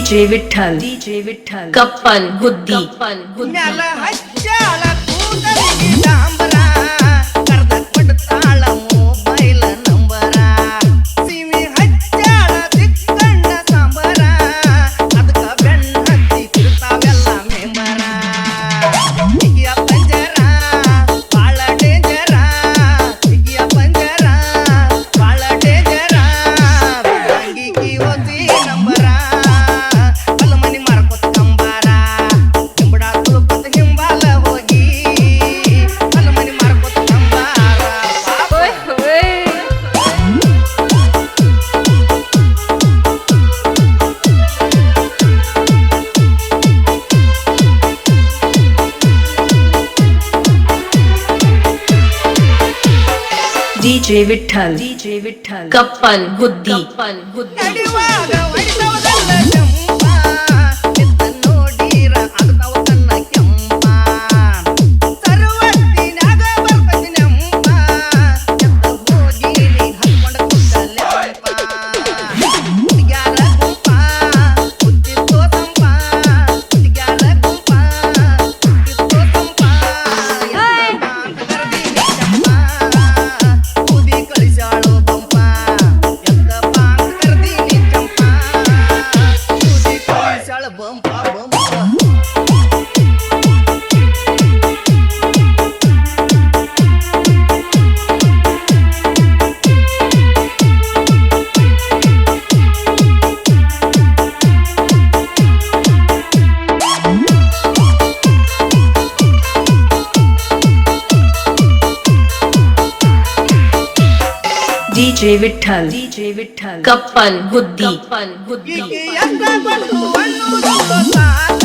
DJ Vittal, Kappan Buddhi, ಮ್ಯಾಲ ಹಚ್ಚಾಳ ಕೂದಲಿಗೆ ಡಾಂಬರ, ಕರ್ದ ಕೊಡ್ತಾಳ mobile number, Simi ಹಚ್ಚಾಳ ದಿಕ್ಕಂಡ sambar, ಅದಕ್ಕ ಬೆಣ್ಣ ಹತ್ತಿ ತಿರ್ತಾವೆಲ್ಲ ಮೆಂಬರ. ಹಿಗಿಯ ಪಂಜರ ಬಾಳ ಡೇಂಜರ, ಹಿಗಿಯ ಪಂಜರ ಬಾಳ ಡೇಂಜರ, ಬೆಳಂಗಿಗಿ ಓದಿ ನಂಬರ, ಅಲ್ಲ ಮನಿ ಮಾರ್ಕೊತ ಕಂಬಾರ, ಹಿಂಬಡ ತುಳುಕೊತ ಹಿಂಬಾಲ ಹೋಗಿ, ಅಲ್ಲ ಮನಿ ಮಾರ್ಕೊತ Kambara. DJ Vittal, Kappan Buddhi, ನಡಿವಾಗ ಹೊಡಿತವದಲ್ಲ ಕೆಂಪ, ನಿಂತ ನೋಡಿರ ಆಗ್ತಾವ ಕಣ್ಣ ಕೆಂಪ, ಸರ್ವತ್ತಿನ್ಯಾಗ ಬರ್ತೈತಿ ನೆಂಪ, ಎದ್ದ ಹೋಗಿ ನೀ ಹತ್ಕೊಂಡ ಕುತ್ತಲೆಂಪ. ಹುಡುಗ್ಯಾರ ಗುಂಪ ಹುಟ್ಟಿತ್ತೋ ತಂಪ, ಹುಡುಗ್ಯಾರ ಗುಂಪ ಹುಟ್ಟಿತ್ತೋ ತಂಪ, ಎದ್ದ ಬಾಂತ ಕರ್ದೀನಿ ಕೆಂಪ, ಊದಿ ಕಳಿಸ್ಯಾಳೋ ಬಂಪ, ಎದ್ದ ಬಾಂತ ಕರ್ದೀನಿ ಕೆಂಪ, ಊದಿ ಕಳಿಸ್ಯಾಳ ಬಂಪ ಬಂಪ. DJ Vittal, Kappan Buddhi, ಈಕೆ ಎಷ್ಟ ಕೊಟ್ಟು ಅನ್ನುವುದು ಸಾಕ,